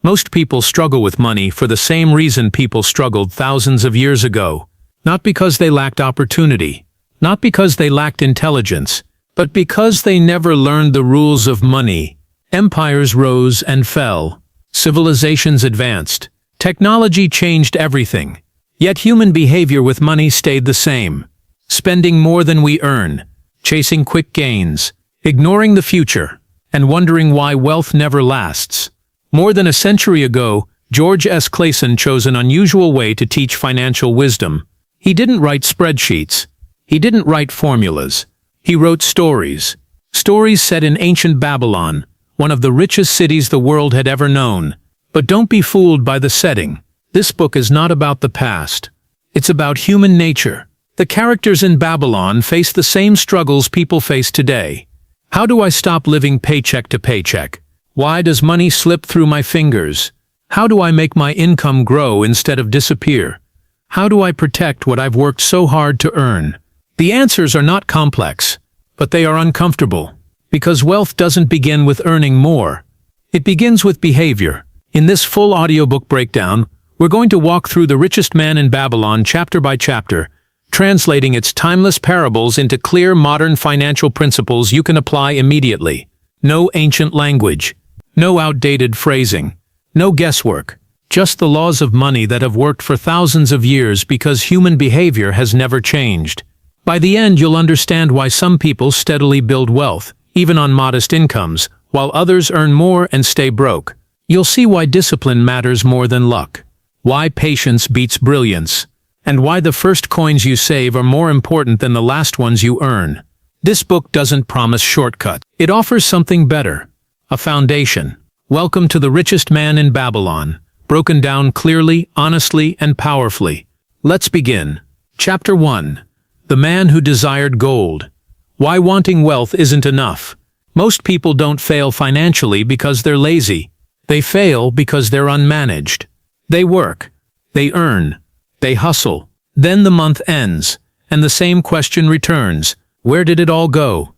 Most people struggle with money for the same reason people struggled thousands of years ago. Not because they lacked opportunity, not because they lacked intelligence, but because they never learned the rules of money. Empires rose and fell. Civilizations advanced. Technology changed everything. Yet human behavior with money stayed the same. Spending more than we earn, chasing quick gains, ignoring the future, and wondering why wealth never lasts. More than a century ago, George S. Clason chose an unusual way to teach financial wisdom. He didn't write spreadsheets. He didn't write formulas. He wrote stories. Stories set in ancient Babylon, one of the richest cities the world had ever known. But don't be fooled by the setting. This book is not about the past. It's about human nature. The characters in Babylon face the same struggles people face today. How do I stop living paycheck to paycheck? Why does money slip through my fingers? How do I make my income grow instead of disappear? How do I protect what I've worked so hard to earn? The answers are not complex, but they are uncomfortable. Because wealth doesn't begin with earning more. It begins with behavior. In this full audiobook breakdown, we're going to walk through The Richest Man in Babylon chapter by chapter, translating its timeless parables into clear modern financial principles you can apply immediately. No ancient language, no outdated phrasing, no guesswork, just the laws of money that have worked for thousands of years because human behavior has never changed. By the end, you'll understand why some people steadily build wealth, even on modest incomes, while others earn more and stay broke. You'll see why discipline matters more than luck, why patience beats brilliance, and why the first coins you save are more important than the last ones you earn. This book doesn't promise shortcuts. It offers something better, a foundation. Welcome to The Richest Man in Babylon, broken down clearly, honestly, and powerfully. Let's begin. Chapter 1. The Man Who Desired Gold. Why wanting wealth isn't enough. Most people don't fail financially because they're lazy. They fail because they're unmanaged. They work, they earn, they hustle. Then the month ends, and the same question returns. Where did it all go?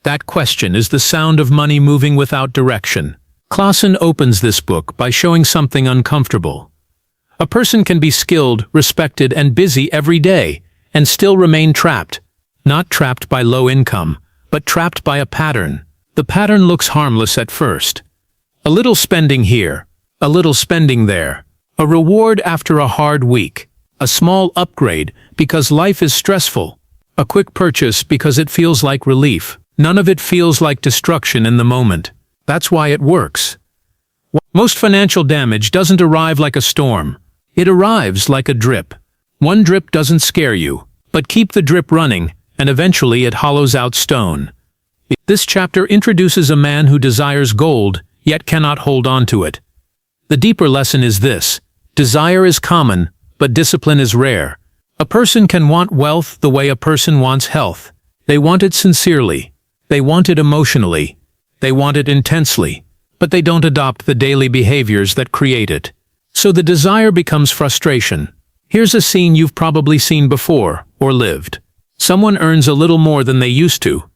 That question is the sound of money moving without direction. Clason opens this book by showing something uncomfortable. A person can be skilled, respected, and busy every day, and still remain trapped. Not trapped by low income, but trapped by a pattern. The pattern looks harmless at first. A little spending here, a little spending there. A reward after a hard week. A small upgrade because life is stressful. A quick purchase because it feels like relief. None of it feels like destruction in the moment. That's why it works. Most financial damage doesn't arrive like a storm. It arrives like a drip. One drip doesn't scare you, but keep the drip running, and eventually it hollows out stone. This chapter introduces a man who desires gold, yet cannot hold on to it. The deeper lesson is this: desire is common, but discipline is rare. A person can want wealth the way a person wants health. They want it sincerely. They want it emotionally. They want it intensely. But they don't adopt the daily behaviors that create it. So the desire becomes frustration. Here's a scene you've probably seen before, or lived. Someone earns a little more than they used to.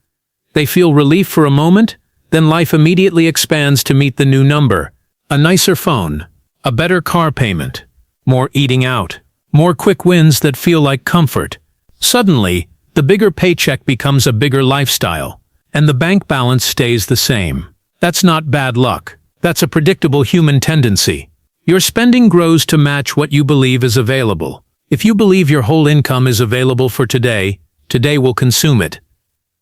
They feel relief for a moment, then life immediately expands to meet the new number. A nicer phone, a better car payment, more eating out, more quick wins that feel like comfort. Suddenly, the bigger paycheck becomes a bigger lifestyle, and the bank balance stays the same. That's not bad luck. That's a predictable human tendency. Your spending grows to match what you believe is available. If you believe your whole income is available for today, today will consume it.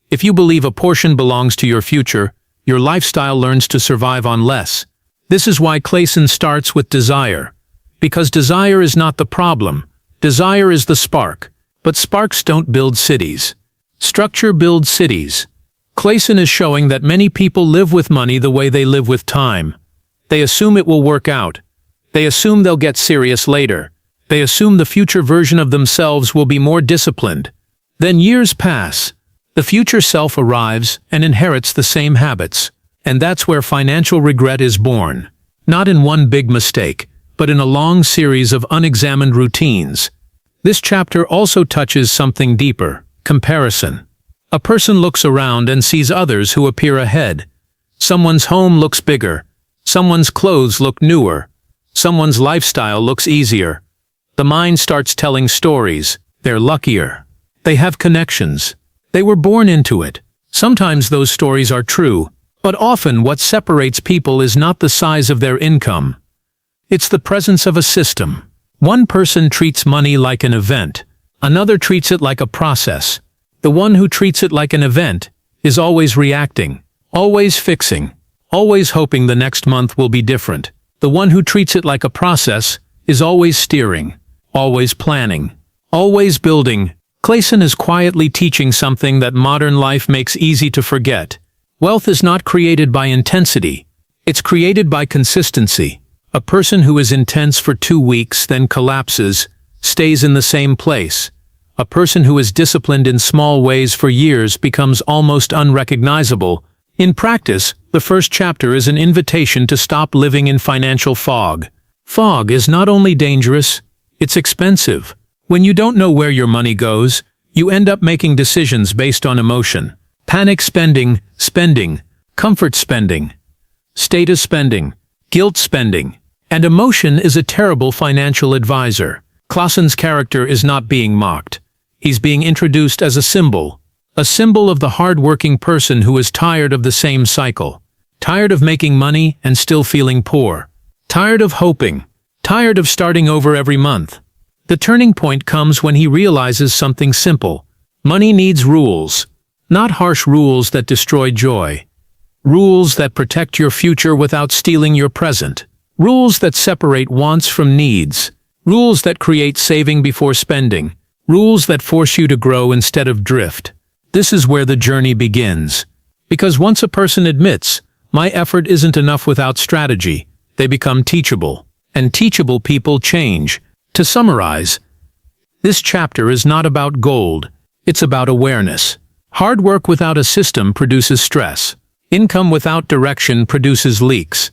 If you believe a portion belongs to your future, your lifestyle learns to survive on less. This is why Clason starts with desire. Because desire is not the problem. Desire is the spark. But sparks don't build cities. Structure builds cities. Clason is showing that many people live with money the way they live with time. They assume it will work out. They assume they'll get serious later. They assume the future version of themselves will be more disciplined. Then years pass. The future self arrives and inherits the same habits. And that's where financial regret is born. Not in one big mistake, but in a long series of unexamined routines. This chapter also touches something deeper: comparison. A person looks around and sees others who appear ahead. Someone's home looks bigger. Someone's clothes look newer. Someone's lifestyle looks easier. The mind starts telling stories. They're luckier. They have connections. They were born into it. Sometimes those stories are true, but often what separates people is not the size of their income. It's the presence of a system. One person treats money like an event. Another treats it like a process. The one who treats it like an event is always reacting, always fixing, always hoping the next month will be different. The one who treats it like a process is always steering, always planning, always building. Clason is quietly teaching something that modern life makes easy to forget. Wealth is not created by intensity. It's created by consistency. A person who is intense for 2 weeks, then collapses, stays in the same place. A person who is disciplined in small ways for years becomes almost unrecognizable. In practice, the first chapter is an invitation to stop living in financial fog. Fog is not only dangerous, it's expensive. When you don't know where your money goes, you end up making decisions based on emotion. Panic spending, comfort spending, status spending, guilt spending. And emotion is a terrible financial advisor. Clason's character is not being mocked. He's being introduced as a symbol of the hard-working person who is tired of the same cycle, tired of making money and still feeling poor, tired of hoping, tired of starting over every month. The turning point comes when he realizes something simple. Money needs rules, not harsh rules that destroy joy. Rules that protect your future without stealing your present. Rules that separate wants from needs. Rules that create saving before spending. Rules that force you to grow instead of drift. This is where the journey begins. Because once a person admits, my effort isn't enough without strategy, they become teachable. And teachable people change. To summarize, this chapter is not about gold, it's about awareness. Hard work without a system produces stress. Income without direction produces leaks.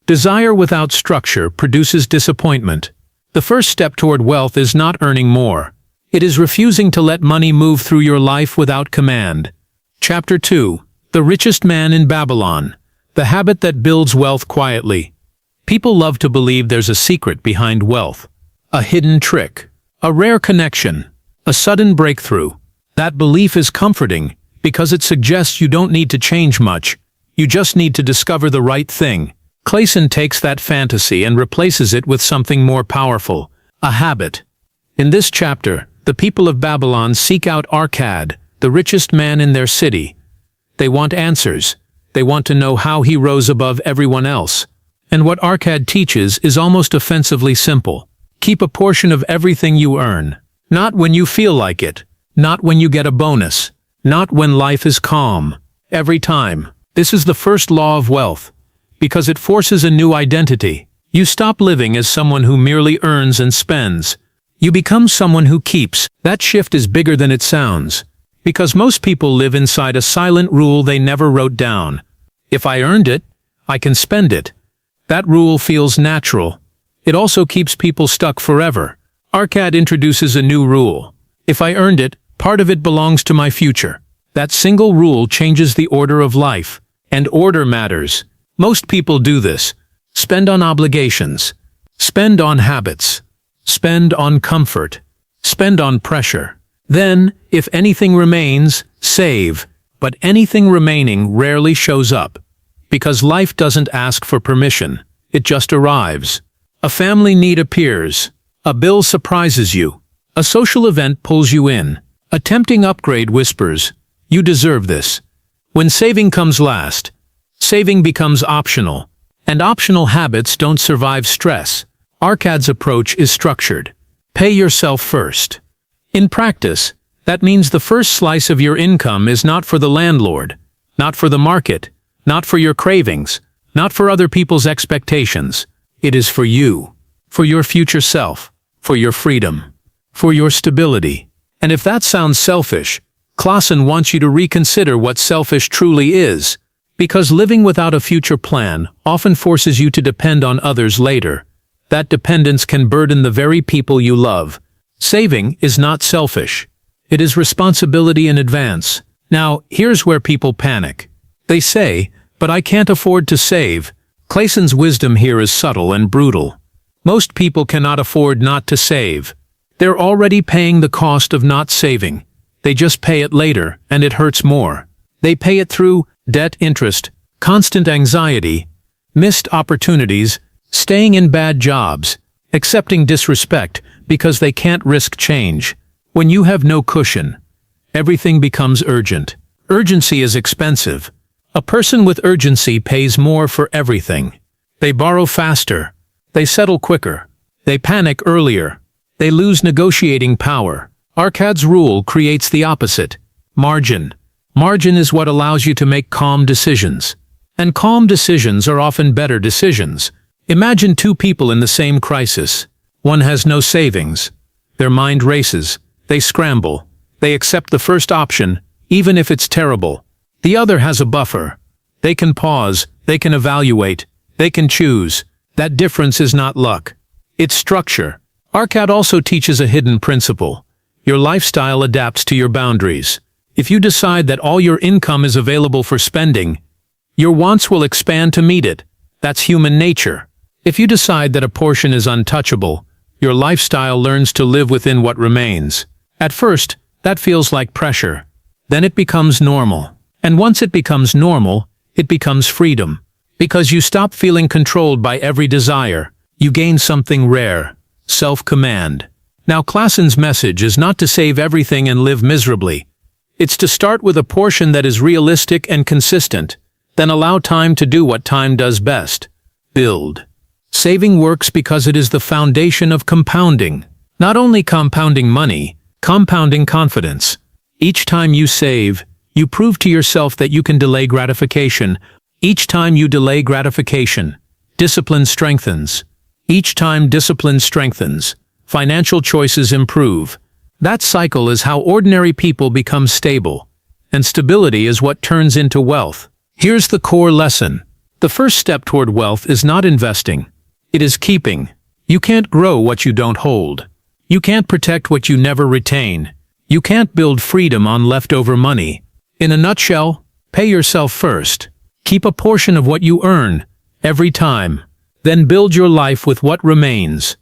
Desire without structure produces disappointment. The first step toward wealth is not earning more. It is refusing to let money move through your life without command. Chapter 2. The Richest Man in Babylon. The habit that builds wealth quietly. People love to believe there's a secret behind wealth. A hidden trick. A rare connection. A sudden breakthrough. That belief is comforting because it suggests you don't need to change much. You just need to discover the right thing. Clason takes that fantasy and replaces it with something more powerful. A habit. In this chapter, the people of Babylon seek out Arcad, the richest man in their city. They want answers. They want to know how he rose above everyone else. And what Arcad teaches is almost offensively simple. Keep a portion of everything you earn. Not when you feel like it. Not when you get a bonus. Not when life is calm. Every time. This is the first law of wealth. Because it forces a new identity. You stop living as someone who merely earns and spends. You become someone who keeps. That shift is bigger than it sounds. Because most people live inside a silent rule they never wrote down. If I earned it, I can spend it. That rule feels natural. It also keeps people stuck forever. Arcad introduces a new rule. If I earned it, part of it belongs to my future. That single rule changes the order of life. And order matters. Most people do this. Spend on obligations. Spend on habits. Spend on comfort. Spend on pressure. Then, if anything remains, save. But anything remaining rarely shows up. Because life doesn't ask for permission. It just arrives. A family need appears. A bill surprises you. A social event pulls you in. A tempting upgrade whispers, you deserve this. When saving comes last, saving becomes optional. And optional habits don't survive stress. Arcad's approach is structured. Pay yourself first. In practice, that means the first slice of your income is not for the landlord, not for the market, not for your cravings, not for other people's expectations. It is for you, for your future self, for your freedom, for your stability. And if that sounds selfish, Clason wants you to reconsider what selfish truly is, because living without a future plan often forces you to depend on others later. That dependence can burden the very people you love. Saving is not selfish. It is responsibility in advance. Now, here's where people panic. They say, but I can't afford to save. Clason's wisdom here is subtle and brutal. Most people cannot afford not to save. They're already paying the cost of not saving. They just pay it later, and it hurts more. They pay it through debt, interest, constant anxiety, missed opportunities, staying in bad jobs, accepting disrespect because they can't risk change. When you have no cushion, everything becomes urgent. Urgency is expensive. A person with urgency pays more for everything. They borrow faster. They settle quicker. They panic earlier. They lose negotiating power. Arcad's rule creates the opposite. Margin. Margin is what allows you to make calm decisions. And calm decisions are often better decisions. Imagine two people in the same crisis. One has no savings. Their mind races. They scramble. They accept the first option, even if it's terrible. The other has a buffer. They can pause. They can evaluate. They can choose. That difference is not luck. It's structure. Arcad also teaches a hidden principle. Your lifestyle adapts to your boundaries. If you decide that all your income is available for spending, your wants will expand to meet it. That's human nature. If you decide that a portion is untouchable, your lifestyle learns to live within what remains. At first, that feels like pressure. Then it becomes normal. And once it becomes normal, it becomes freedom. Because you stop feeling controlled by every desire, you gain something rare: self-command. Now, Clason's message is not to save everything and live miserably. It's to start with a portion that is realistic and consistent, then allow time to do what time does best: build. Saving works because it is the foundation of compounding. Not only compounding money, compounding confidence. Each time you save, you prove to yourself that you can delay gratification. Each time you delay gratification, discipline strengthens. Each time discipline strengthens, financial choices improve. That cycle is how ordinary people become stable. And stability is what turns into wealth. Here's the core lesson. The first step toward wealth is not investing. It is keeping. You can't grow what you don't hold. You can't protect what you never retain. You can't build freedom on leftover money. In a nutshell, pay yourself first. Keep a portion of what you earn, every time. Then build your life with what remains.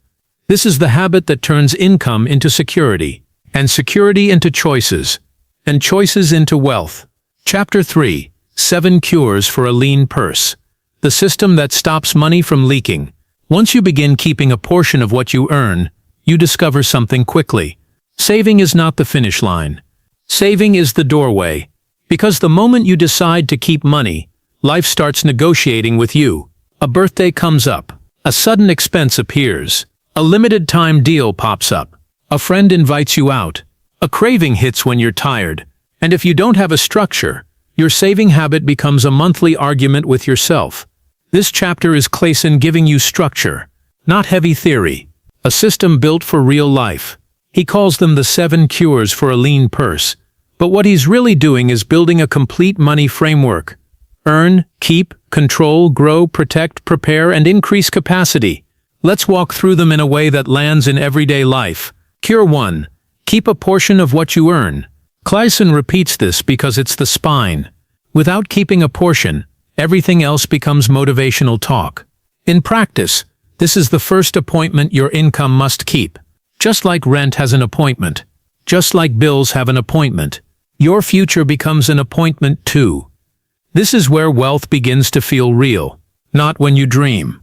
This is the habit that turns income into security, and security into choices, and choices into wealth. Chapter 3. 7 Cures for a Lean Purse. The system that stops money from leaking. Once you begin keeping a portion of what you earn, you discover something quickly. Saving is not the finish line. Saving is the doorway. Because the moment you decide to keep money, life starts negotiating with you. A birthday comes up. A sudden expense appears. A limited time deal pops up. A friend invites you out. A craving hits when you're tired. And if you don't have a structure, your saving habit becomes a monthly argument with yourself. This chapter is Clason giving you structure, not heavy theory. A system built for real life. He calls them the 7 cures for a lean purse. But what he's really doing is building a complete money framework. Earn, keep, control, grow, protect, prepare, and increase capacity. Let's walk through them in a way that lands in everyday life. Cure 1. Keep a portion of what you earn. Clason repeats this because it's the spine. Without keeping a portion, everything else becomes motivational talk. In practice, this is the first appointment your income must keep. Just like rent has an appointment, just like bills have an appointment, your future becomes an appointment too. This is where wealth begins to feel real, not when you dream.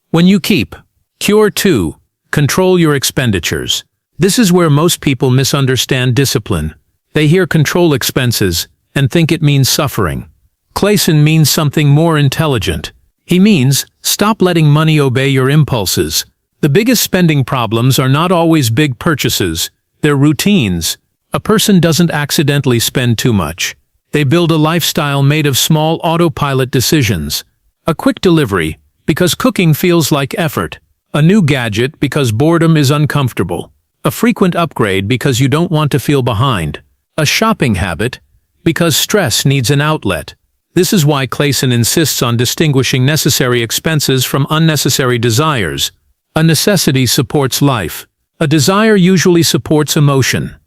When you keep. Cure 2. Control your expenditures. This is where most people misunderstand discipline. They hear control expenses and think it means suffering. Clason means something more intelligent. He means, stop letting money obey your impulses. The biggest spending problems are not always big purchases, they're routines. A person doesn't accidentally spend too much. They build a lifestyle made of small autopilot decisions. A quick delivery, because cooking feels like effort. A new gadget, because boredom is uncomfortable. A frequent upgrade, because you don't want to feel behind. A shopping habit, because stress needs an outlet. This is why Clason insists on distinguishing necessary expenses from unnecessary desires. A necessity supports life. A desire usually supports emotion.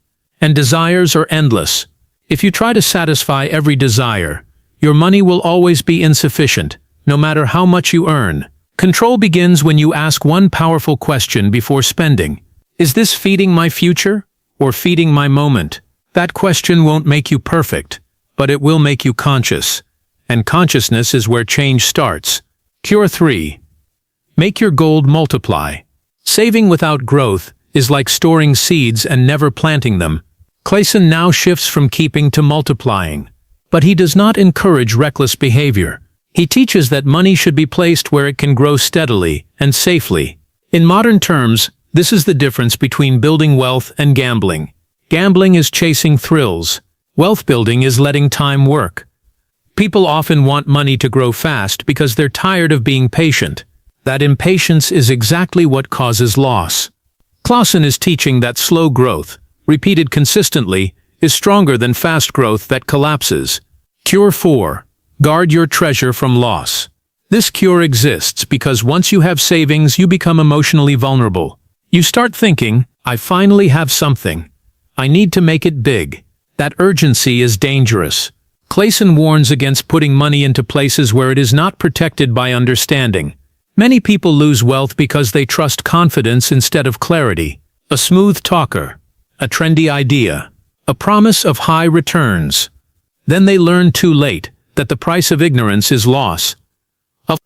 And desires are endless. If you try to satisfy every desire, your money will always be insufficient, no matter how much you earn. Control begins when you ask one powerful question before spending. Is this feeding my future or feeding my moment? That question won't make you perfect, but it will make you conscious. And consciousness is where change starts. Cure 3. Make your gold multiply. Saving without growth is like storing seeds and never planting them. Clason now shifts from keeping to multiplying. But he does not encourage reckless behavior. He teaches that money should be placed where it can grow steadily and safely. In modern terms, this is the difference between building wealth and gambling. Gambling is chasing thrills. Wealth building is letting time work. People often want money to grow fast because they're tired of being patient. That impatience is exactly what causes loss. Clason is teaching that slow growth, repeated consistently, is stronger than fast growth that collapses. Cure 4. Guard your treasure from loss. This cure exists because once you have savings, you become emotionally vulnerable. You start thinking, I finally have something. I need to make it big. That urgency is dangerous. Clason warns against putting money into places where it is not protected by understanding. Many people lose wealth because they trust confidence instead of clarity. A smooth talker, a trendy idea, a promise of high returns. Then they learn too late that the price of ignorance is loss.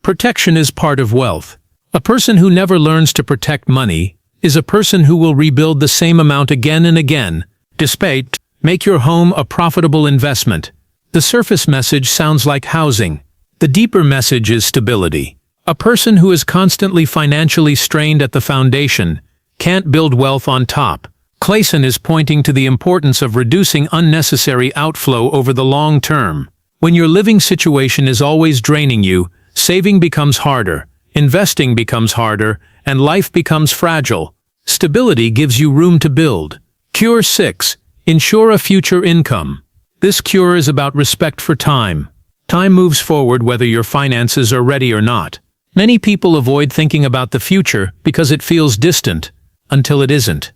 Protection is part of wealth. A person who never learns to protect money is a person who will rebuild the same amount again and again. Despite, make your home a profitable investment. The surface message sounds like housing. The deeper message is stability. A person who is constantly financially strained at the foundation can't build wealth on top. Clason is pointing to the importance of reducing unnecessary outflow over the long term. When your living situation is always draining you, saving becomes harder, investing becomes harder, and life becomes fragile. Stability gives you room to build. Cure 6. Ensure a future income. This cure is about respect for time. Time moves forward whether your finances are ready or not. Many people avoid thinking about the future because it feels distant, until it isn't.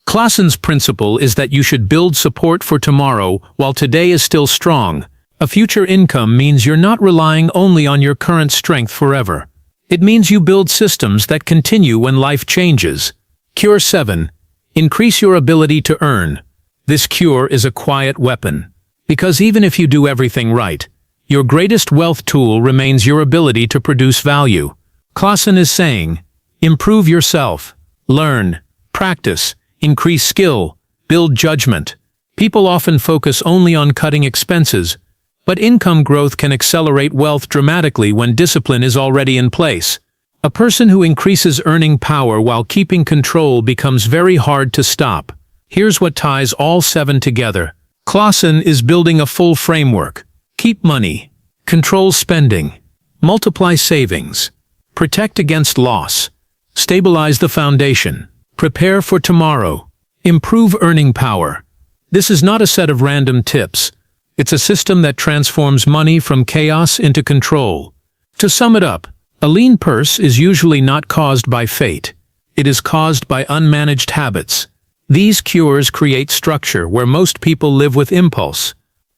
Clason's principle is that you should build support for tomorrow while today is still strong. A future income means you're not relying only on your current strength forever. It means you build systems that continue when life changes. Cure 7. Increase your ability to earn. This cure is a quiet weapon. Because even if you do everything right, your greatest wealth tool remains your ability to produce value. Clason is saying, improve yourself, learn, practice, increase skill, build judgment. People often focus only on cutting expenses, but income growth can accelerate wealth dramatically when discipline is already in place. A person who increases earning power while keeping control becomes very hard to stop. Here's what ties all 7 together. Clason is building a full framework. Keep money, control spending, multiply savings, protect against loss, stabilize the foundation, prepare for tomorrow, improve earning power. This is not a set of random tips. It's a system that transforms money from chaos into control. To sum it up, a lean purse is usually not caused by fate. It is caused by unmanaged habits. These cures create structure where most people live with impulse.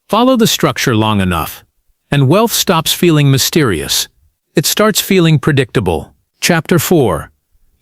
Follow the structure long enough, and wealth stops feeling mysterious. It starts feeling predictable. Chapter 4.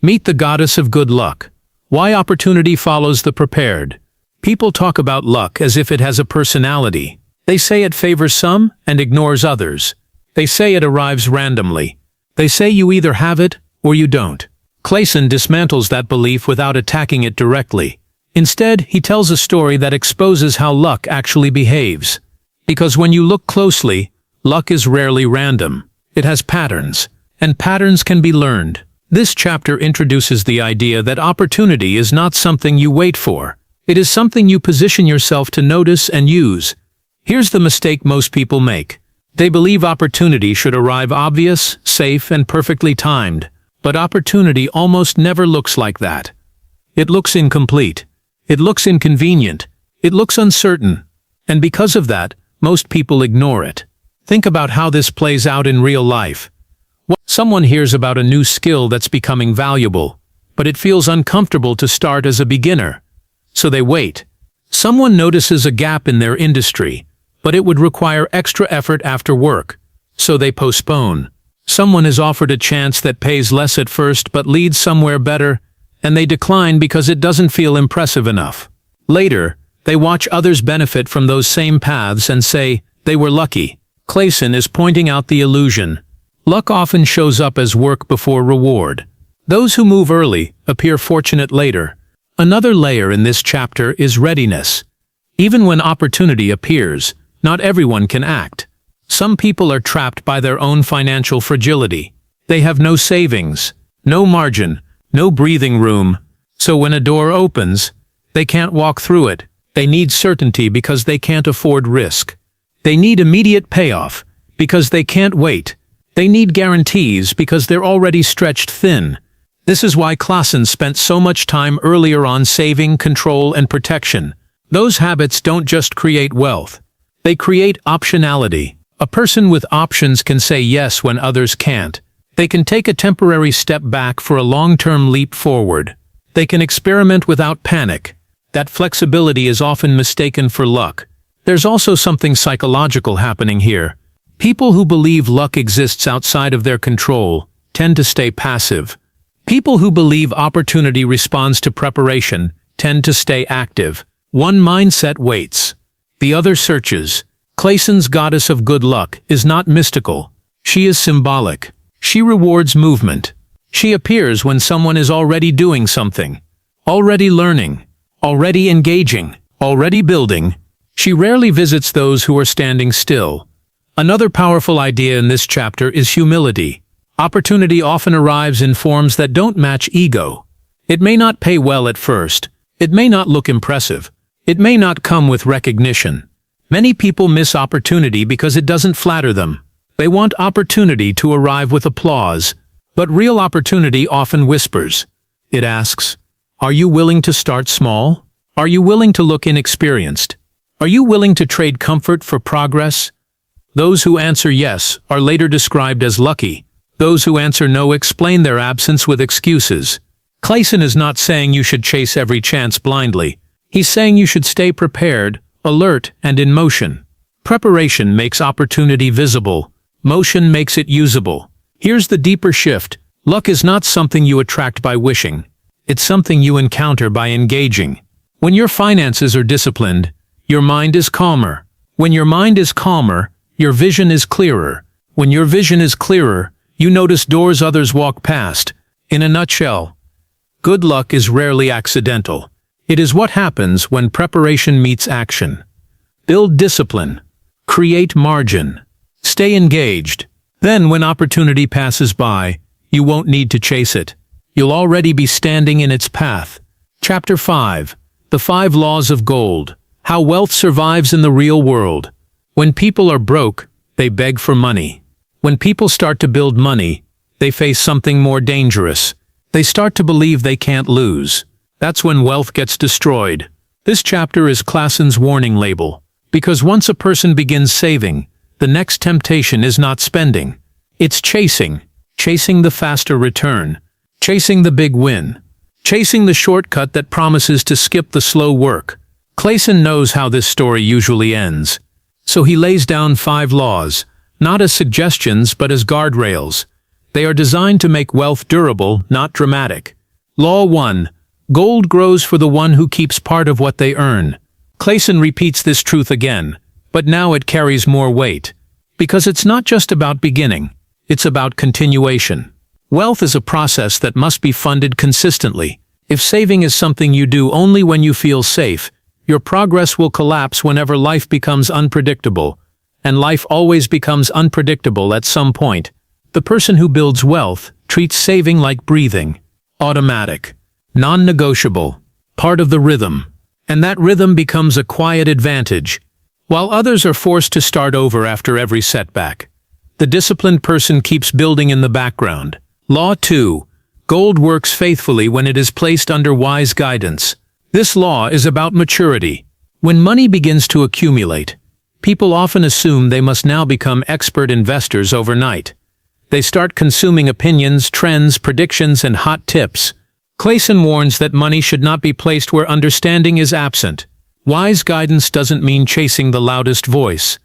Meet the Goddess of Good Luck. Why opportunity follows the prepared. People talk about luck as if it has a personality. They say it favors some and ignores others. They say it arrives randomly. They say you either have it or you don't. Clason dismantles that belief without attacking it directly. Instead, he tells a story that exposes how luck actually behaves. Because when you look closely, luck is rarely random. It has patterns, and patterns can be learned. This chapter introduces the idea that opportunity is not something you wait for. It is something you position yourself to notice and use. Here's the mistake most people make. They believe opportunity should arrive obvious, safe, and perfectly timed. But opportunity almost never looks like that. It looks incomplete. It looks inconvenient. It looks uncertain. And because of that, most people ignore it. Think about how this plays out in real life. Someone hears about a new skill that's becoming valuable, but it feels uncomfortable to start as a beginner. So they wait. Someone notices a gap in their industry, but it would require extra effort after work. so they postpone. Someone is offered a chance that pays less at first but leads somewhere better, and they decline because it doesn't feel impressive enough. Later, they watch others benefit from those same paths and say, they were lucky. Clason is pointing out the illusion. Luck often shows up as work before reward. Those who move early appear fortunate later. Another layer in this chapter is readiness. Even when opportunity appears, not everyone can act. Some people are trapped by their own financial fragility. They have no savings, no margin, no breathing room. So when a door opens, they can't walk through it. They need certainty because they can't afford risk. They need immediate payoff because they can't wait. They need guarantees because they're already stretched thin. This is why Clason spent so much time earlier on saving, control, and protection. Those habits don't just create wealth. They create optionality. A person with options can say yes when others can't. They can take a temporary step back for a long-term leap forward. They can experiment without panic. That flexibility is often mistaken for luck. There's also something psychological happening here. People who believe luck exists outside of their control tend to stay passive. People who believe opportunity responds to preparation tend to stay active. One mindset waits. The other searches. Clason's goddess of good luck is not mystical. She is symbolic. She rewards movement. She appears when someone is already doing something, already learning, already engaging, already building. She rarely visits those who are standing still. Another powerful idea in this chapter is humility. Opportunity often arrives in forms that don't match ego. It may not pay well at first. It may not look impressive. It may not come with recognition. Many people miss opportunity because it doesn't flatter them. They want opportunity to arrive with applause, but real opportunity often whispers. It asks, are you willing to start small? Are you willing to look inexperienced? Are you willing to trade comfort for progress? Those who answer yes are later described as lucky. Those who answer no explain their absence with excuses. Clason is not saying you should chase every chance blindly. He's saying you should stay prepared, alert, and in motion. Preparation makes opportunity visible. Motion makes it usable. Here's the deeper shift. Luck is not something you attract by wishing. It's something you encounter by engaging. When your finances are disciplined, your mind is calmer. When your mind is calmer, your vision is clearer. When your vision is clearer, you notice doors others walk past. In a nutshell, good luck is rarely accidental. It is what happens when preparation meets action. Build discipline. Create margin. Stay engaged. Then when opportunity passes by, you won't need to chase it. You'll already be standing in its path. Chapter 5. The 5 Laws of Gold. How Wealth Survives in the Real World. When people are broke, they beg for money. When people start to build money, they face something more dangerous. They start to believe they can't lose. That's when wealth gets destroyed. This chapter is Clason's warning label. Because once a person begins saving, the next temptation is not spending. It's chasing. Chasing the faster return. Chasing the big win. Chasing the shortcut that promises to skip the slow work. Clason knows how this story usually ends. So he lays down 5 laws, not as suggestions but as guardrails. They are designed to make wealth durable, not dramatic. Law 1. Gold grows for the one who keeps part of what they earn. Clason repeats this truth again, but now it carries more weight. Because it's not just about beginning, it's about continuation. Wealth is a process that must be funded consistently. If saving is something you do only when you feel safe, your progress will collapse whenever life becomes unpredictable. And life always becomes unpredictable at some point. The person who builds wealth treats saving like breathing. Automatic. Non-negotiable. Part of the rhythm. And that rhythm becomes a quiet advantage, while others are forced to start over after every setback. The disciplined person keeps building in the background. Law 2. Gold works faithfully when it is placed under wise guidance. This law is about maturity. When money begins to accumulate, people often assume they must now become expert investors overnight. They start consuming opinions, trends, predictions, and hot tips. Clason warns that money should not be placed where understanding is absent. Wise guidance doesn't mean chasing the loudest voice.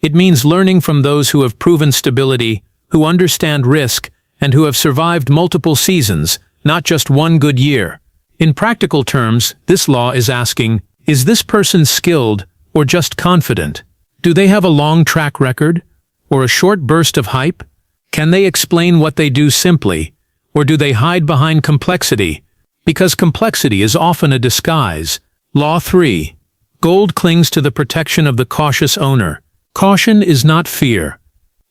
It means learning from those who have proven stability, who understand risk, and who have survived multiple seasons, not just one good year. In practical terms, this law is asking, is this person skilled or just confident? Do they have a long track record? Or a short burst of hype? Can they explain what they do simply? Or do they hide behind complexity? Because complexity is often a disguise. Law 3. Gold clings to the protection of the cautious owner. Caution is not fear.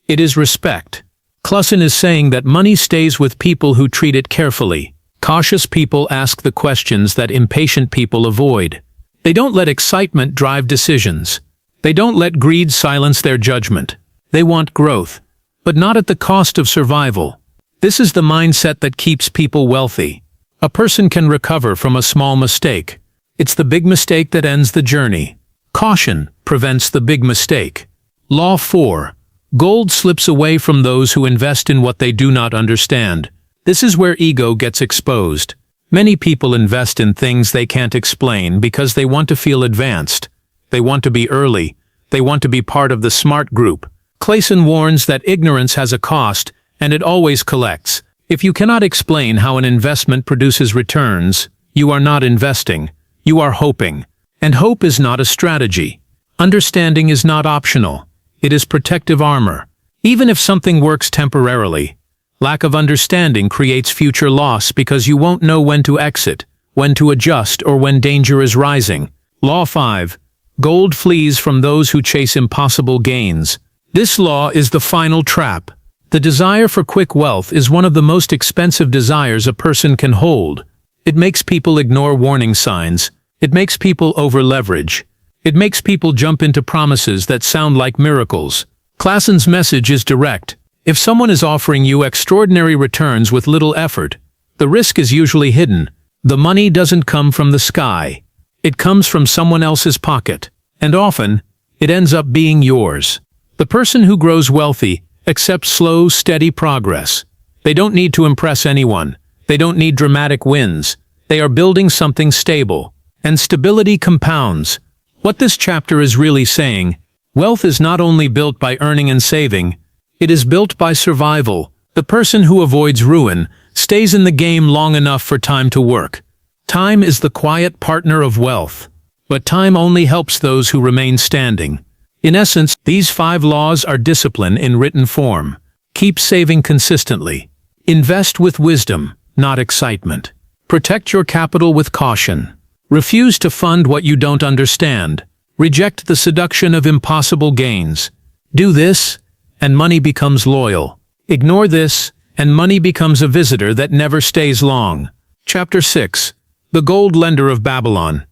It is respect. Clason is saying that money stays with people who treat it carefully. Cautious people ask the questions that impatient people avoid. They don't let excitement drive decisions. They don't let greed silence their judgment. They want growth, but not at the cost of survival. This is the mindset that keeps people wealthy. A person can recover from a small mistake. It's the big mistake that ends the journey. Caution prevents the big mistake. Law 4. Gold slips away from those who invest in what they do not understand. This is where ego gets exposed. Many people invest in things they can't explain because they want to feel advanced. They want to be early. They want to be part of the smart group. Clason warns that ignorance has a cost, and it always collects. If you cannot explain how an investment produces returns, you are not investing. You are hoping. And hope is not a strategy. Understanding is not optional. It is protective armor. Even if something works temporarily, lack of understanding creates future loss because you won't know when to exit, when to adjust, or when danger is rising. Law 5. Gold flees from those who chase impossible gains. This law is the final trap. The desire for quick wealth is one of the most expensive desires a person can hold. It makes people ignore warning signs. It makes people over-leverage. It makes people jump into promises that sound like miracles. Clason's message is direct. If someone is offering you extraordinary returns with little effort, the risk is usually hidden. The money doesn't come from the sky. It comes from someone else's pocket. And often, it ends up being yours. The person who grows wealthy accepts slow, steady progress. They don't need to impress anyone. They don't need dramatic wins. They are building something stable. And stability compounds. What this chapter is really saying, wealth is not only built by earning and saving, it is built by survival. The person who avoids ruin stays in the game long enough for time to work. Time is the quiet partner of wealth. But time only helps those who remain standing. In essence, these 5 laws are discipline in written form. Keep saving consistently. Invest with wisdom, not excitement. Protect your capital with caution. Refuse to fund what you don't understand. Reject the seduction of impossible gains. Do this, and money becomes loyal. Ignore this, and money becomes a visitor that never stays long. Chapter 6. The Gold Lender of Babylon.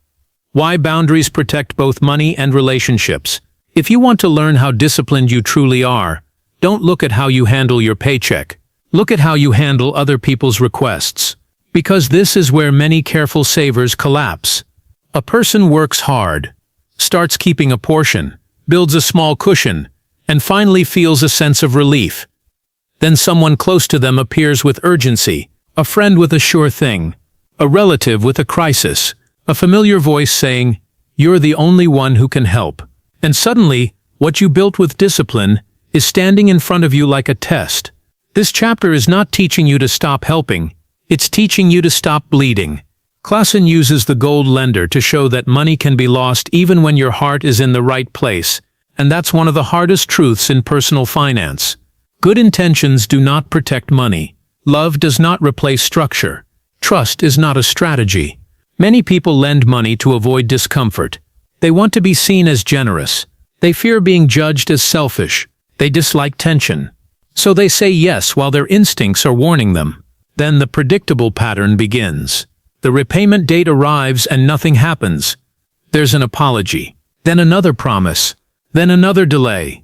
Why boundaries protect both money and relationships. If you want to learn how disciplined you truly are, don't look at how you handle your paycheck. Look at how you handle other people's requests. Because this is where many careful savers collapse. A person works hard, starts keeping a portion, builds a small cushion, and finally feels a sense of relief. Then someone close to them appears with urgency, a friend with a sure thing, a relative with a crisis, a familiar voice saying, "You're the only one who can help." And suddenly, what you built with discipline is standing in front of you like a test. This chapter is not teaching you to stop helping, it's teaching you to stop bleeding. Clason uses the gold lender to show that money can be lost even when your heart is in the right place, and that's one of the hardest truths in personal finance. Good intentions do not protect money. Love does not replace structure. Trust is not a strategy. Many people lend money to avoid discomfort. They want to be seen as generous. They fear being judged as selfish. They dislike tension. So they say yes while their instincts are warning them. Then the predictable pattern begins. The repayment date arrives and nothing happens. There's an apology. Then another promise. Then another delay.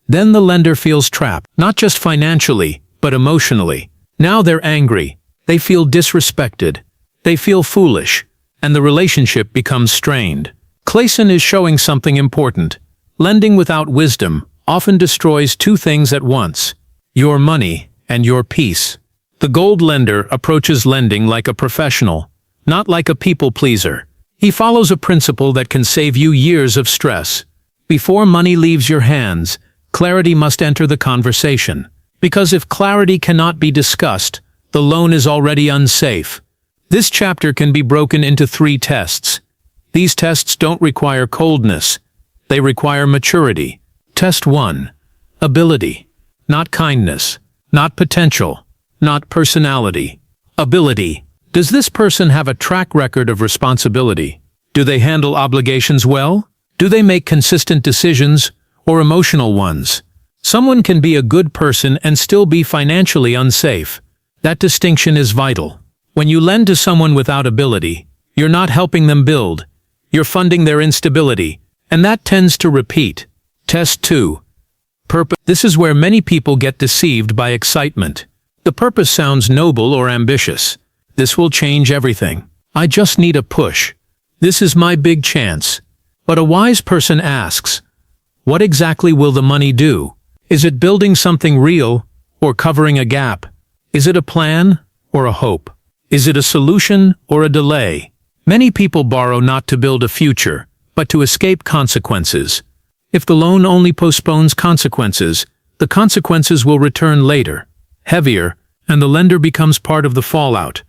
Then the lender feels trapped, not just financially, but emotionally. Now they're angry. They feel disrespected. They feel foolish. And the relationship becomes strained. Clason is showing something important. Lending without wisdom often destroys 2 things at once: your money and your peace. The gold lender approaches lending like a professional, not like a people pleaser. He follows a principle that can save you years of stress. Before money leaves your hands, clarity must enter the conversation. Because if clarity cannot be discussed, the loan is already unsafe. This chapter can be broken into 3 tests. These tests don't require coldness. They require maturity. Test 1. Ability. Not kindness. Not potential. Not personality. Ability. Does this person have a track record of responsibility? Do they handle obligations well? Do they make consistent decisions or emotional ones? Someone can be a good person and still be financially unsafe. That distinction is vital. When you lend to someone without ability, you're not helping them build. You're funding their instability, and that tends to repeat. Test 2. Purpose. This is where many people get deceived by excitement. The purpose sounds noble or ambitious. This will change everything. I just need a push. This is my big chance. But a wise person asks, what exactly will the money do? Is it building something real or covering a gap? Is it a plan or a hope? Is it a solution or a delay? Many people borrow not to build a future, but to escape consequences. If the loan only postpones consequences, the consequences will return later, heavier, and the lender becomes part of the fallout.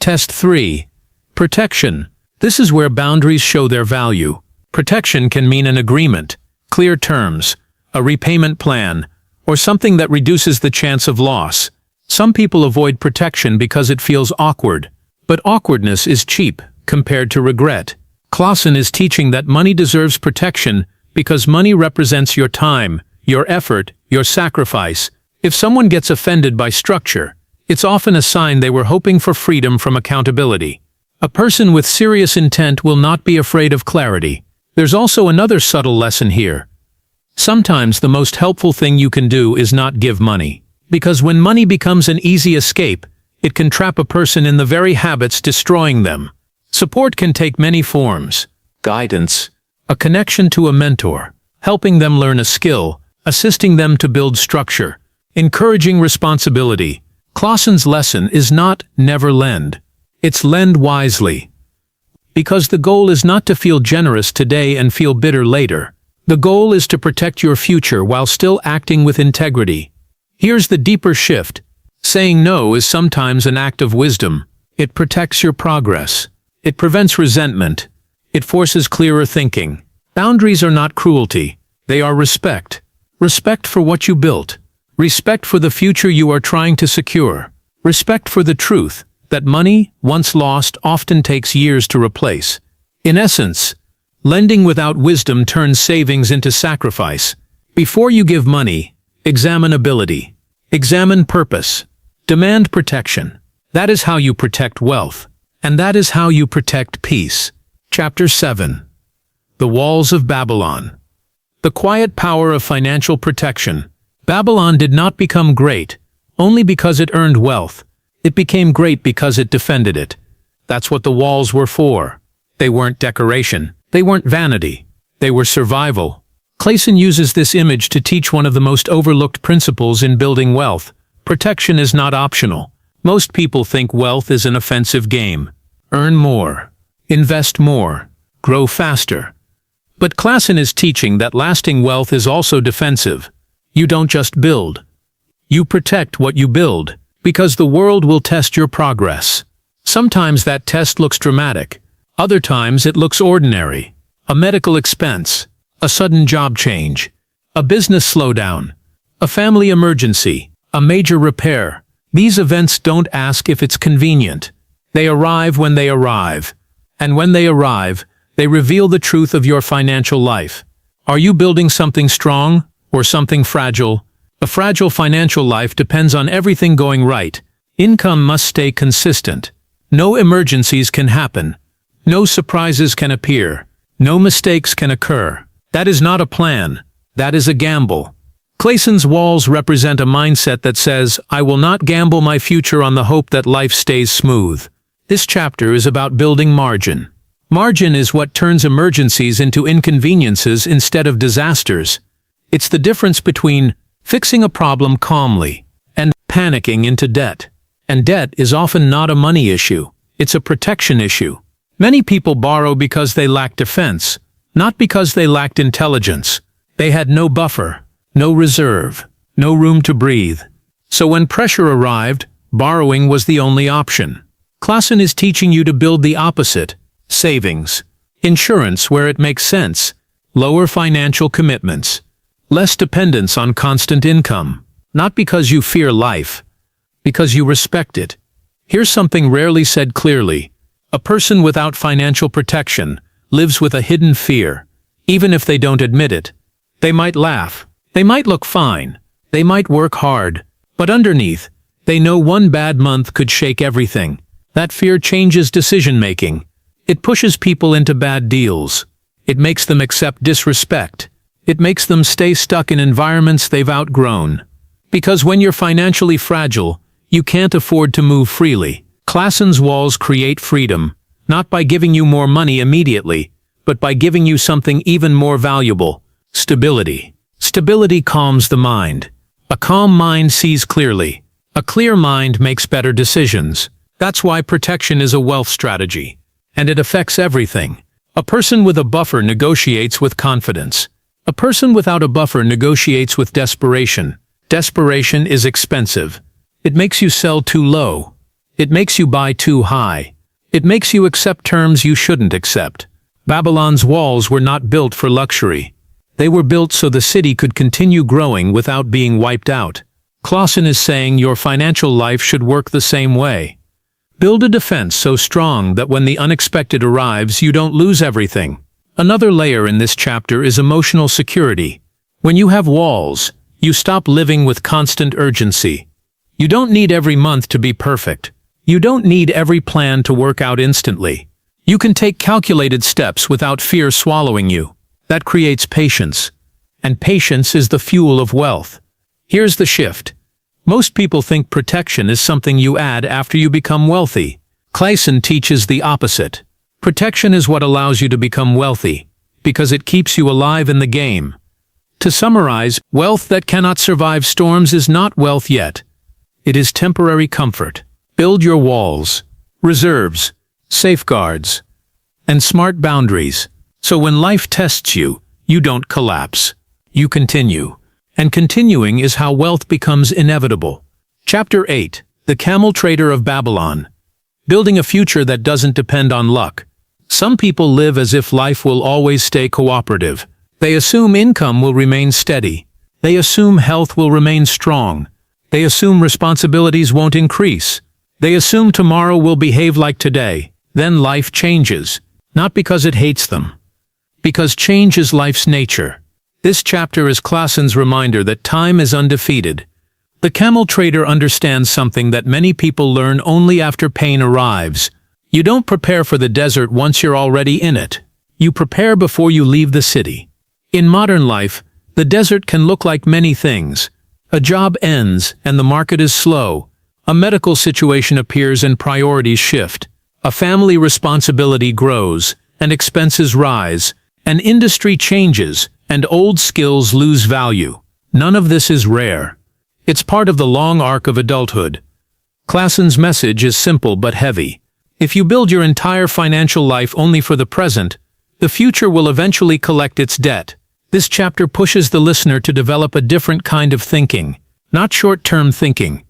Test 3. Protection. This is where boundaries show their value. Protection can mean an agreement, clear terms, a repayment plan, or something that reduces the chance of loss. Some people avoid protection because it feels awkward, but awkwardness is cheap compared to regret. Clason is teaching that money deserves protection because money represents your time, your effort, your sacrifice. If someone gets offended by structure, it's often a sign they were hoping for freedom from accountability. A person with serious intent will not be afraid of clarity. There's also another subtle lesson here. Sometimes the most helpful thing you can do is not give money. Because when money becomes an easy escape, it can trap a person in the very habits destroying them. Support can take many forms. Guidance, a connection to a mentor, helping them learn a skill, assisting them to build structure, encouraging responsibility. Clason's lesson is not never lend. It's lend wisely. Because the goal is not to feel generous today and feel bitter later. The goal is to protect your future while still acting with integrity. Here's the deeper shift. Saying no is sometimes an act of wisdom. It protects your progress. It prevents resentment. It forces clearer thinking. Boundaries are not cruelty. They are respect. Respect for what you built. Respect for the future you are trying to secure. Respect for the truth that money, once lost, often takes years to replace. In essence, lending without wisdom turns savings into sacrifice. Before you give money, examine ability. Examine purpose. Demand protection. That is how you protect wealth. And that is how you protect peace. Chapter 7. The Walls of Babylon. The quiet power of financial protection. Babylon did not become great only because it earned wealth. It became great because it defended it. That's what the walls were for. They weren't decoration. They weren't vanity. They were survival. Clason uses this image to teach one of the most overlooked principles in building wealth. Protection is not optional. Most people think wealth is an offensive game. Earn more. Invest more. Grow faster. But Clason is teaching that lasting wealth is also defensive. You don't just build. You protect what you build. Because the world will test your progress. Sometimes that test looks dramatic. Other times it looks ordinary. A medical expense. A sudden job change. A business slowdown. A family emergency. A major repair. These events don't ask if it's convenient. They arrive when they arrive. And when they arrive, they reveal the truth of your financial life. Are you building something strong or something fragile? A fragile financial life depends on everything going right. Income must stay consistent. No emergencies can happen. No surprises can appear. No mistakes can occur. That is not a plan. That is a gamble. Clason's walls represent a mindset that says, I will not gamble my future on the hope that life stays smooth. This chapter is about building margin. Margin is what turns emergencies into inconveniences instead of disasters. It's the difference between fixing a problem calmly and panicking into debt. And debt is often not a money issue. It's a protection issue. Many people borrow because they lack defense, not because they lacked intelligence. They had no buffer, no reserve, no room to breathe. So when pressure arrived, borrowing was the only option. Clason is teaching you to build the opposite: savings, insurance where it makes sense, lower financial commitments, less dependence on constant income, not because you fear life, because you respect it. Here's something rarely said clearly: a person without financial protection lives with a hidden fear. Even if they don't admit it, they might laugh, they might look fine, they might work hard, but underneath, they know one bad month could shake everything. That fear changes decision-making. It pushes people into bad deals. It makes them accept disrespect. It makes them stay stuck in environments they've outgrown. Because when you're financially fragile, you can't afford to move freely. Clason's walls create freedom, not by giving you more money immediately, but by giving you something even more valuable: stability. Stability calms the mind. A calm mind sees clearly. A clear mind makes better decisions. That's why protection is a wealth strategy. And it affects everything. A person with a buffer negotiates with confidence. A person without a buffer negotiates with desperation. Desperation is expensive. It makes you sell too low. It makes you buy too high. It makes you accept terms you shouldn't accept. Babylon's walls were not built for luxury. They were built so the city could continue growing without being wiped out. Clason is saying your financial life should work the same way. Build a defense so strong that when the unexpected arrives, you don't lose everything. Another layer in this chapter is emotional security. When you have walls, you stop living with constant urgency. You don't need every month to be perfect. You don't need every plan to work out instantly. You can take calculated steps without fear swallowing you. That creates patience. And patience is the fuel of wealth. Here's the shift. Most people think protection is something you add after you become wealthy. Clason teaches the opposite. Protection is what allows you to become wealthy, because it keeps you alive in the game. To summarize, wealth that cannot survive storms is not wealth yet. It is temporary comfort. Build your walls, reserves, safeguards, and smart boundaries, so when life tests you, you don't collapse. You continue. And continuing is how wealth becomes inevitable. Chapter 8. The Camel Trader of Babylon. Building a future that doesn't depend on luck. Some people live as if life will always stay cooperative. They assume income will remain steady. They assume health will remain strong. They assume responsibilities won't increase. They assume tomorrow will behave like today. Then life changes. Not because it hates them. Because change is life's nature. This chapter is Clason's reminder that time is undefeated. The camel trader understands something that many people learn only after pain arrives. You don't prepare for the desert once you're already in it. You prepare before you leave the city. In modern life, the desert can look like many things. A job ends and the market is slow. A medical situation appears and priorities shift. A family responsibility grows and expenses rise. An industry changes and old skills lose value. None of this is rare. It's part of the long arc of adulthood. Clason's message is simple but heavy. If you build your entire financial life only for the present, the future will eventually collect its debt. This chapter pushes the listener to develop a different kind of thinking. Not short-term thinking.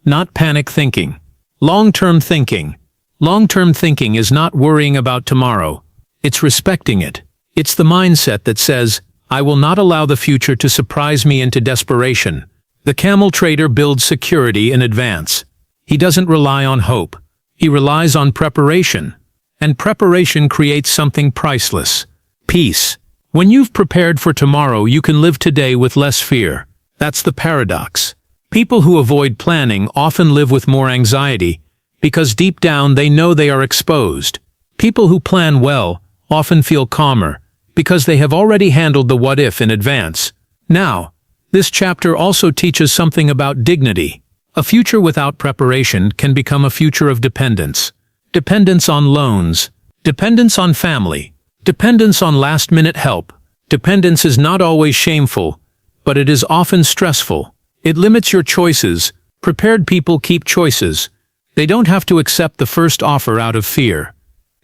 Not panic thinking. Long-term thinking. Long-term thinking is not worrying about tomorrow. It's respecting it. It's the mindset that says, I will not allow the future to surprise me into desperation. The camel trader builds security in advance. He doesn't rely on hope. He relies on preparation. And preparation creates something priceless. Peace. When you've prepared for tomorrow, you can live today with less fear. That's the paradox. People who avoid planning often live with more anxiety because deep down they know they are exposed. People who plan well often feel calmer because they have already handled the what-if in advance. Now, this chapter also teaches something about dignity. A future without preparation can become a future of dependence. Dependence on loans. Dependence on family. Dependence on last-minute help. Dependence is not always shameful, but it is often stressful. It limits your choices. Prepared people keep choices. They don't have to accept the first offer out of fear.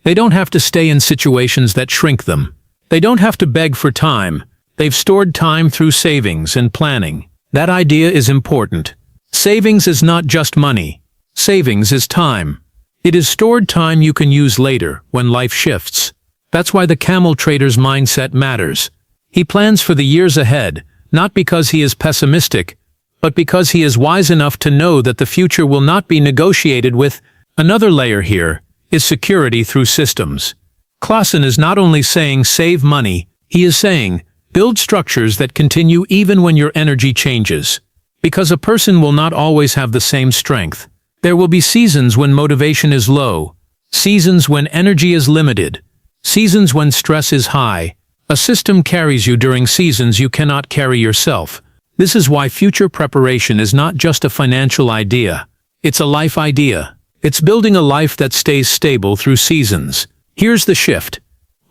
They don't have to stay in situations that shrink them. They don't have to beg for time. They've stored time through savings and planning. That idea is important. Savings is not just money. Savings is time. It is stored time you can use later, when life shifts. That's why the camel trader's mindset matters. He plans for the years ahead, not because he is pessimistic, but because he is wise enough to know that the future will not be negotiated with. Another layer here is security through systems. Clason is not only saying save money, he is saying build structures that continue even when your energy changes. Because a person will not always have the same strength. There will be seasons when motivation is low, seasons when energy is limited, seasons when stress is high. A system carries you during seasons you cannot carry yourself. This is why future preparation is not just a financial idea. It's a life idea. It's building a life that stays stable through seasons. Here's the shift.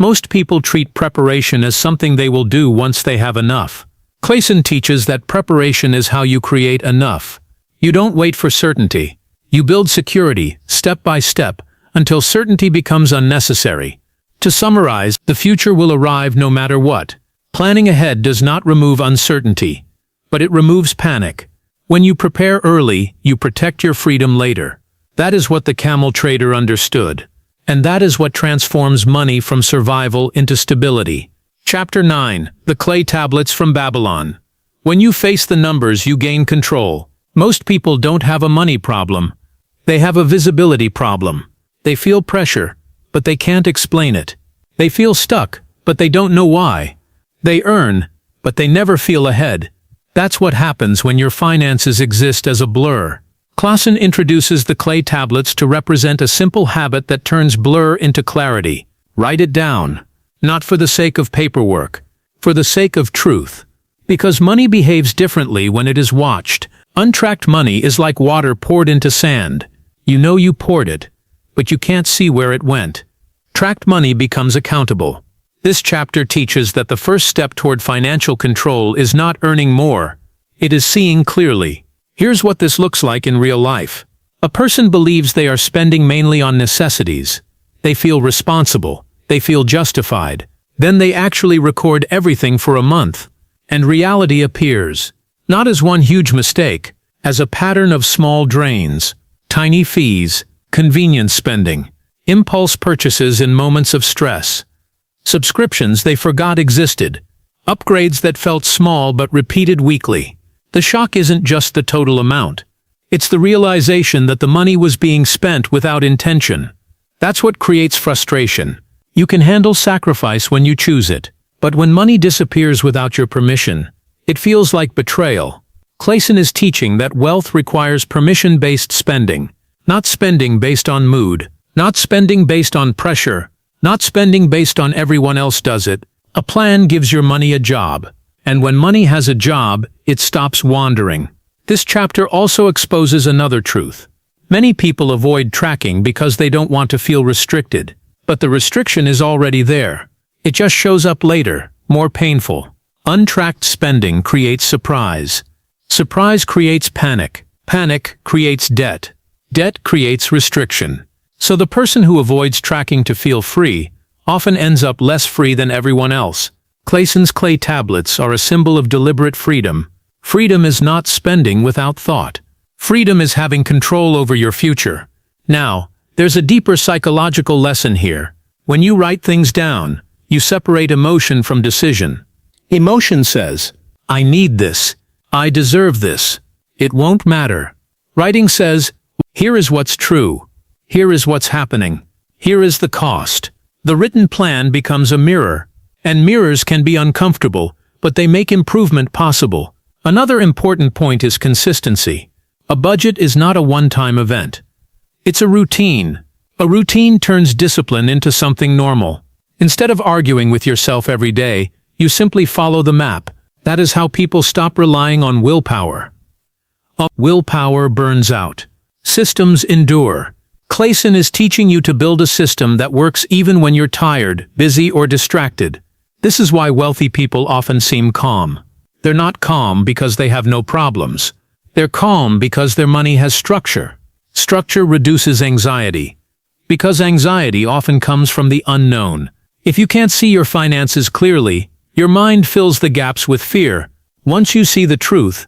Most people treat preparation as something they will do once they have enough. Clason teaches that preparation is how you create enough. You don't wait for certainty. You build security, step by step, until certainty becomes unnecessary. To summarize, the future will arrive no matter what. Planning ahead does not remove uncertainty, but it removes panic. When you prepare early, you protect your freedom later. That is what the camel trader understood. And that is what transforms money from survival into stability. Chapter 9. The Clay Tablets from Babylon. When you face the numbers, you gain control. Most people don't have a money problem. They have a visibility problem. They feel pressure, but they can't explain it. They feel stuck, but they don't know why. They earn, but they never feel ahead. That's what happens when your finances exist as a blur. Clason introduces the clay tablets to represent a simple habit that turns blur into clarity. Write it down. Not for the sake of paperwork, for the sake of truth. Because money behaves differently when it is watched. Untracked money is like water poured into sand. You know you poured it, but you can't see where it went. Tracked money becomes accountable. This chapter teaches that the first step toward financial control is not earning more. It is seeing clearly. Here's what this looks like in real life. A person believes they are spending mainly on necessities. They feel responsible. They feel justified. Then they actually record everything for a month. And reality appears. Not as one huge mistake, as a pattern of small drains, tiny fees, convenience spending, impulse purchases in moments of stress, subscriptions they forgot existed, upgrades that felt small but repeated weekly. The shock isn't just the total amount. It's the realization that the money was being spent without intention. That's what creates frustration. You can handle sacrifice when you choose it, but when money disappears without your permission, it feels like betrayal. Clason is teaching that wealth requires permission-based spending, not spending based on mood, not spending based on pressure, not spending based on everyone else does it. A plan gives your money a job, and when money has a job, it stops wandering. This chapter also exposes another truth. Many people avoid tracking because they don't want to feel restricted, but the restriction is already there. It just shows up later, more painful. Untracked spending creates surprise. Surprise creates panic. Panic creates debt. Debt creates restriction. So the person who avoids tracking to feel free often ends up less free than everyone else. Clason's clay tablets are a symbol of deliberate freedom. Freedom is not spending without thought. Freedom is having control over your future. Now, there's a deeper psychological lesson here. When you write things down, you separate emotion from decision. Emotion says, I need this. I deserve this. It won't matter. Writing says, here is what's true. Here is what's happening. Here is the cost. The written plan becomes a mirror. And mirrors can be uncomfortable, but they make improvement possible. Another important point is consistency. A budget is not a one-time event. It's a routine. A routine turns discipline into something normal. Instead of arguing with yourself every day, you simply follow the map. That is how people stop relying on willpower. Willpower burns out. Systems endure. Clason is teaching you to build a system that works even when you're tired, busy, or distracted. This is why wealthy people often seem calm. They're not calm because they have no problems. They're calm because their money has structure. Structure reduces anxiety. Because anxiety often comes from the unknown. If you can't see your finances clearly, Your mind fills the gaps with fear. Once you see the truth,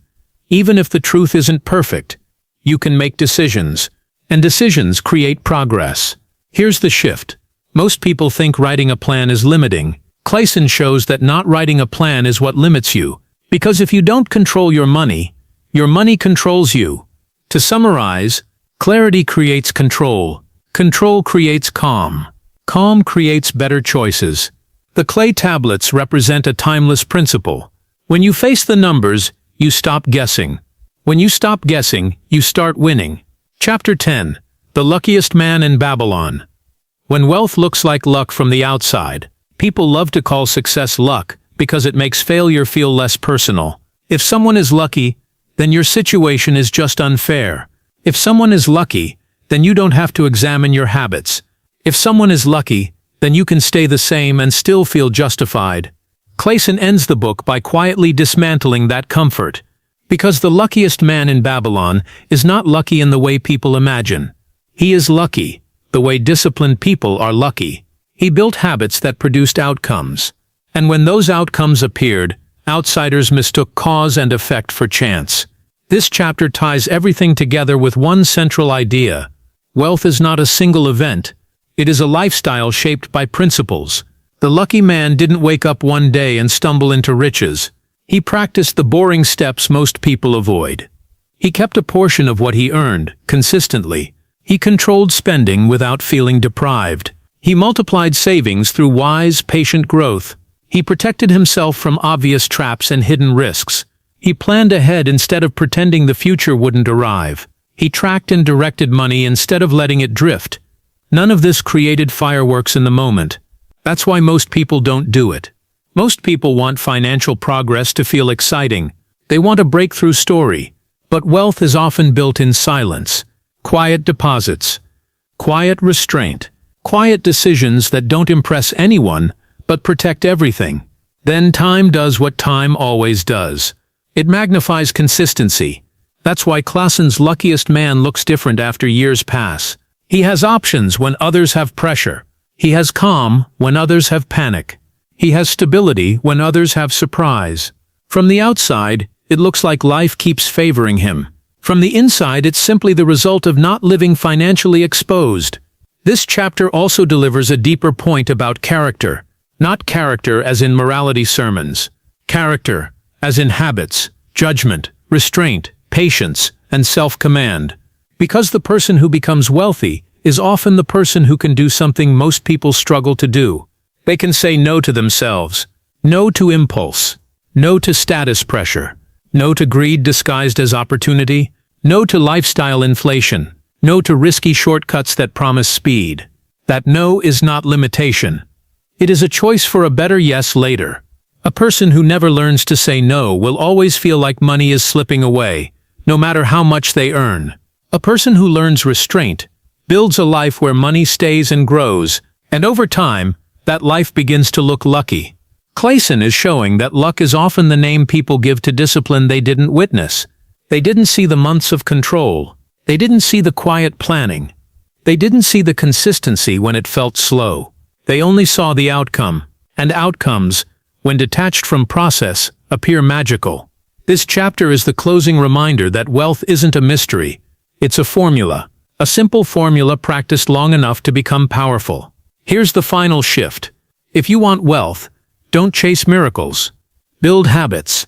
even if the truth isn't perfect, you can make decisions, and decisions create progress. Here's the shift. Most people think writing a plan is limiting. Clason shows that not writing a plan is what limits you, because if you don't control your money controls you. To summarize, clarity creates control. Control creates calm. Calm creates better choices. The clay tablets represent a timeless principle. When you face the numbers, you stop guessing. When you stop guessing, you start winning. Chapter 10. The Luckiest Man in Babylon. When wealth looks like luck from the outside, people love to call success luck because it makes failure feel less personal. If someone is lucky, then your situation is just unfair. If someone is lucky, then you don't have to examine your habits. If someone is lucky, then you can stay the same and still feel justified. Clason ends the book by quietly dismantling that comfort. Because the luckiest man in Babylon is not lucky in the way people imagine. He is lucky, the way disciplined people are lucky. He built habits that produced outcomes. And when those outcomes appeared, outsiders mistook cause and effect for chance. This chapter ties everything together with one central idea. Wealth is not a single event. It is a lifestyle shaped by principles. The lucky man didn't wake up one day and stumble into riches. He practiced the boring steps most people avoid. He kept a portion of what he earned, consistently. He controlled spending without feeling deprived. He multiplied savings through wise, patient growth. He protected himself from obvious traps and hidden risks. He planned ahead instead of pretending the future wouldn't arrive. He tracked and directed money instead of letting it drift. None of this created fireworks in the moment. That's why most people don't do it. Most people want financial progress to feel exciting. They want a breakthrough story. But wealth is often built in silence. Quiet deposits. Quiet restraint. Quiet decisions that don't impress anyone, but protect everything. Then time does what time always does. It magnifies consistency. That's why Clason's luckiest man looks different after years pass. He has options when others have pressure. He has calm when others have panic. He has stability when others have surprise. From the outside, it looks like life keeps favoring him. From the inside, it's simply the result of not living financially exposed. This chapter also delivers a deeper point about character. Not character as in morality sermons. Character as in habits, judgment, restraint, patience, and self-command. Because the person who becomes wealthy is often the person who can do something most people struggle to do. They can say no to themselves, no to impulse, no to status pressure, no to greed disguised as opportunity, no to lifestyle inflation, no to risky shortcuts that promise speed. That no is not limitation. It is a choice for a better yes later. A person who never learns to say no will always feel like money is slipping away, no matter how much they earn. A person who learns restraint builds a life where money stays and grows, and over time, that life begins to look lucky. Clason is showing that luck is often the name people give to discipline they didn't witness. They didn't see the months of control. They didn't see the quiet planning. They didn't see the consistency when it felt slow. They only saw the outcome, and outcomes, when detached from process, appear magical. This chapter is the closing reminder that wealth isn't a mystery. It's a formula. A simple formula practiced long enough to become powerful. Here's the final shift. If you want wealth, don't chase miracles. Build habits.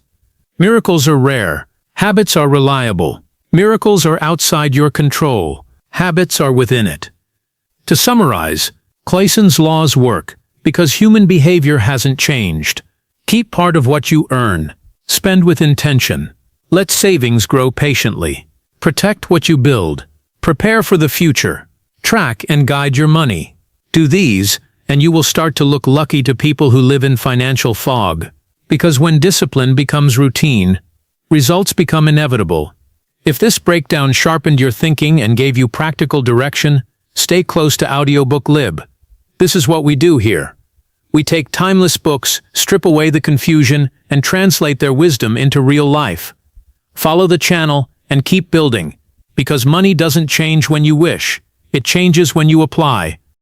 Miracles are rare. Habits are reliable. Miracles are outside your control. Habits are within it. To summarize, Clason's laws work because human behavior hasn't changed. Keep part of what you earn. Spend with intention. Let savings grow patiently. Protect what you build. Prepare for the future. Track and guide your money. Do these, and you will start to look lucky to people who live in financial fog. Because when discipline becomes routine, results become inevitable. If this breakdown sharpened your thinking and gave you practical direction, stay close to Audiobook Lib. This is what we do here. We take timeless books, strip away the confusion, and translate their wisdom into real life. Follow the channel and keep building, because money doesn't change when you wish. It changes when you apply.